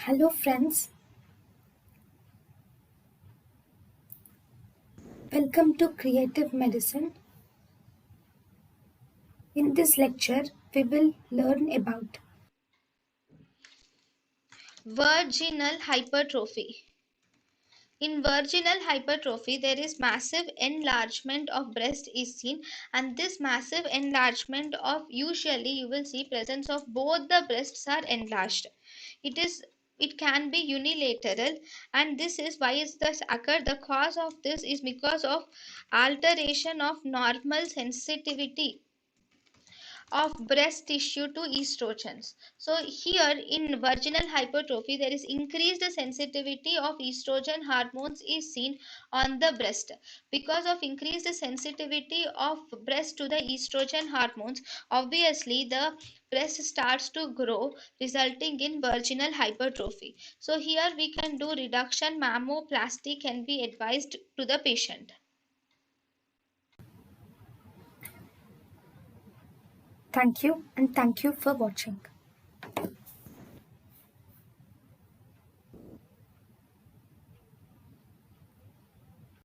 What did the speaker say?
Hello friends, welcome to Creative Medicine. In this lecture, we will learn about Virginal hypertrophy. In virginal hypertrophy, there is massive enlargement of breast is seen, and this massive enlargement of usually you will see presence of both the breasts are enlarged. It can be unilateral, and this is why is this occur. The cause of this is because of alteration of normal sensitivity of breast tissue to estrogens. So here in virginal hypertrophy, there is increased sensitivity of estrogen hormones is seen on the breast. Because of increased sensitivity of breast to the estrogen hormones, obviously the breast starts to grow, resulting in virginal hypertrophy. So here we can do reduction mammoplasty can be advised to the patient. thank you and thank you for watching.